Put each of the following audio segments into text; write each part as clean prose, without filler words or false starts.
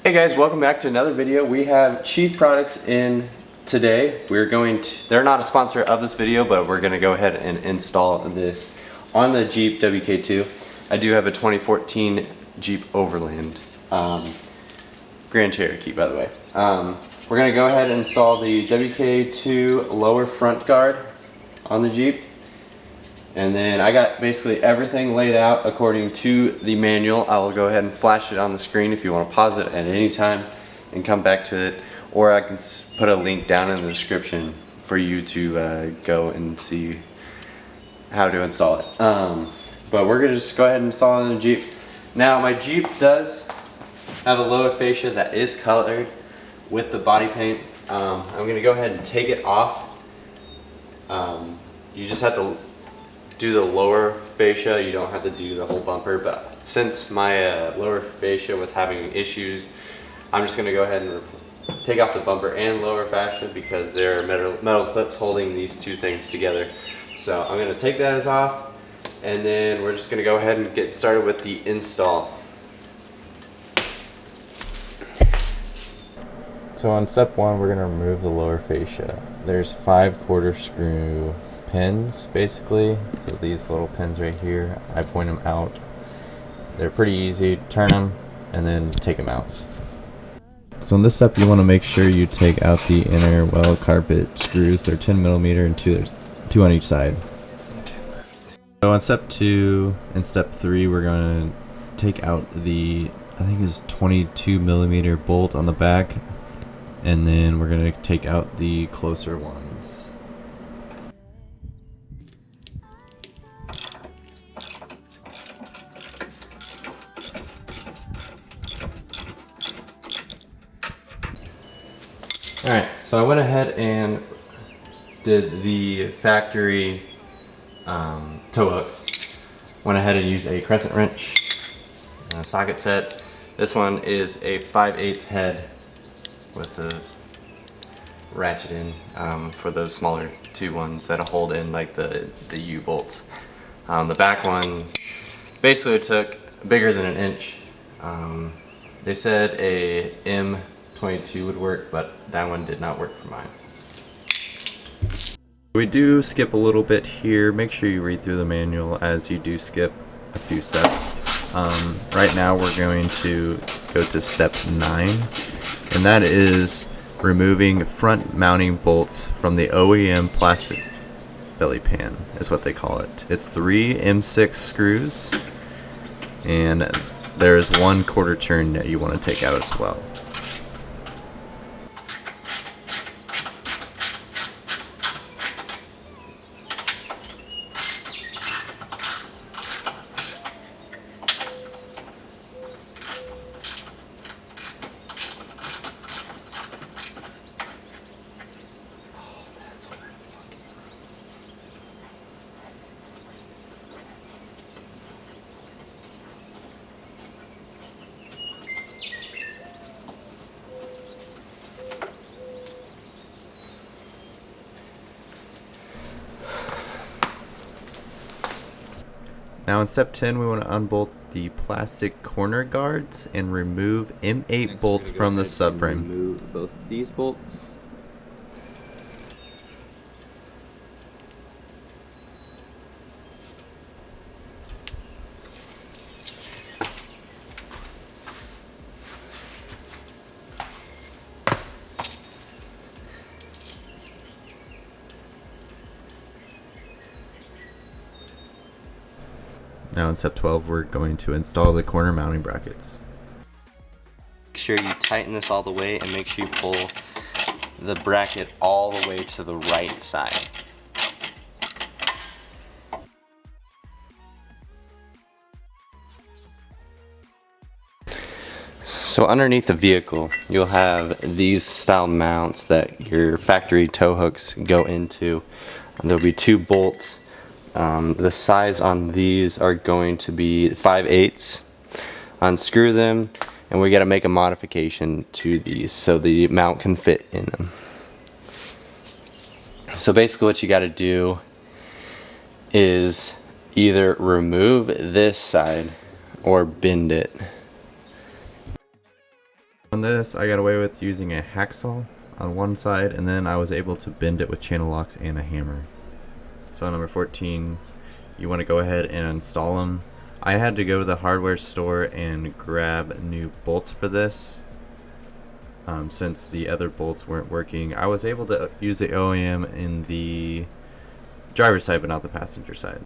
Hey guys, welcome back to another video. We have Chief products in today. They're not a sponsor of this video, but we're gonna go ahead and install this on the Jeep WK2. I do have a 2014 Jeep Overland, Grand Cherokee by the way. We're gonna go ahead and install the WK2 lower front guard on the Jeep. And then I got basically everything laid out according to the manual. I will go ahead and flash it on the screen if you want to pause it at any time and come back to it. Or I can put a link down in the description for you to go and see how to install it. But we're going to just go ahead and install it on the Jeep. Now my Jeep does have a lower fascia that is colored with the body paint. I'm going to go ahead and take it off. You just have to do the lower fascia, you don't have to do the whole bumper, but since my lower fascia was having issues, I'm just going to go ahead and take off the bumper and lower fascia because there are metal clips holding these two things together. So I'm going to take that off, and then we're just going to go ahead and get started with the install. So on step one, we're going to remove the lower fascia. There's 5 quarter screw pins basically, so these little pins right here, I point them out. They're pretty easy. Turn them and then take them out. So in this step you want to make sure you take out the inner well carpet screws. They're 10mm and two on each side. So on step 2 and step 3 we're going to take out the, I think it's 22mm bolt on the back, and then we're going to take out the closer ones. Alright, so I went ahead and did the factory tow hooks. Went ahead and used a crescent wrench socket set. This one is a 5/8 head with a ratchet in for those smaller 2 ones that hold in like the U-bolts. The back one basically took bigger than an inch. They said a M22 would work, but that one did not work for mine. We do skip a little bit here. Make sure you read through the manual as you do skip a few steps. Right now we're going to go to step 9, and that is removing front mounting bolts from the OEM plastic belly pan is what they call it. It's 3 M6 screws, and there's 1 quarter turn that you want to take out as well. Now in step 10 we want to unbolt the plastic corner guards and remove M8 bolts from the subframe. Remove both of these bolts. Now in step 12 we're going to install the corner mounting brackets. Make sure you tighten this all the way and make sure you pull the bracket all the way to the right side. So underneath the vehicle you'll have these style mounts that your factory tow hooks go into. There'll be 2 bolts. The size on these are going to be 5/8. Unscrew them, and we got to make a modification to these so the mount can fit in them. So basically what you got to do is either remove this side or bend it. On this, I got away with using a hacksaw on one side, and then I was able to bend it with channel locks and a hammer. So number 14, you want to go ahead and install them. I had to go to the hardware store and grab new bolts for this. Since the other bolts weren't working, I was able to use the OEM in the driver's side but not the passenger side.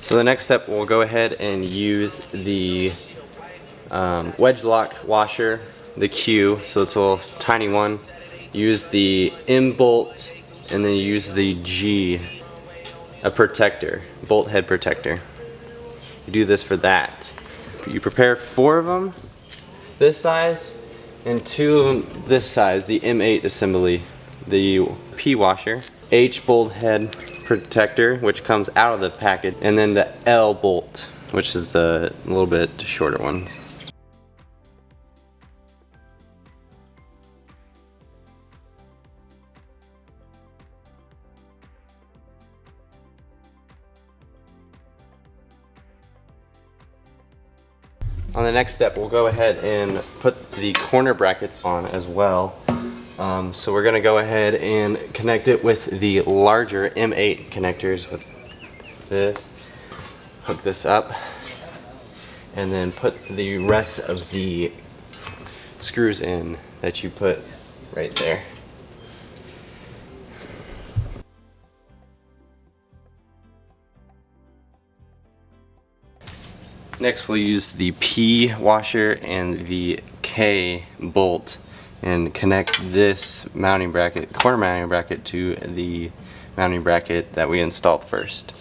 So the next step, we'll go ahead and use the wedge lock washer, the Q, so it's a little tiny one. Use the M bolt, and then use the G, a protector, bolt head protector. You do this for that. You prepare 4 of them this size, and 2 of them this size, the M8 assembly, the P washer, H bolt head protector, which comes out of the package, and then the L bolt, which is the little bit shorter ones. On the next step, we'll go ahead and put the corner brackets on as well. So we're gonna go ahead and connect it with the larger M8 connectors with this. Hook this up, and then put the rest of the screws in that you put right there. Next, we'll use the P washer and the K bolt and connect this mounting bracket, corner mounting bracket, to the mounting bracket that we installed first.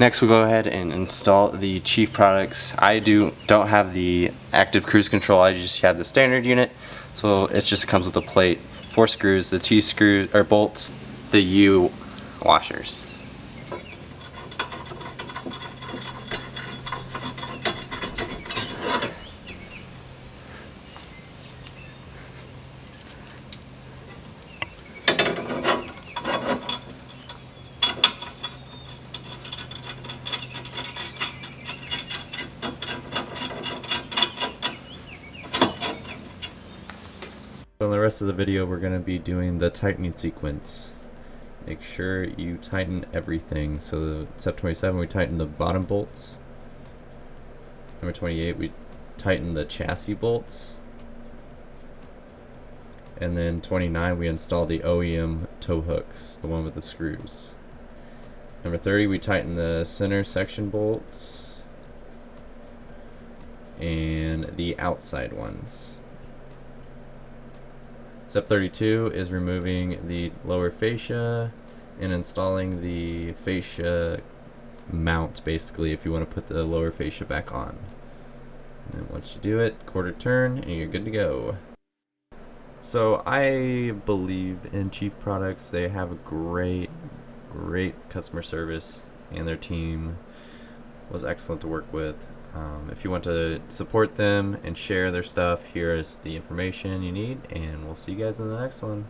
Next, we'll go ahead and install the Chief products. I don't have the active cruise control, I just have the standard unit. So it just comes with a plate, 4 screws, the T screws or bolts, the U washers. So in the rest of the video, we're going to be doing the tightening sequence. Make sure you tighten everything. So step 27, we tighten the bottom bolts. Number 28, we tighten the chassis bolts. And then 29, we install the OEM tow hooks, the one with the screws. Number 30, we tighten the center section bolts and the outside ones. Step 32 is removing the lower fascia and installing the fascia mount, basically, if you want to put the lower fascia back on. And then once you do it, quarter turn, and you're good to go. So I believe in Chief Products. They have a great customer service, and their team was excellent to work with. If you want to support them and share their stuff, here is the information you need, and we'll see you guys in the next one.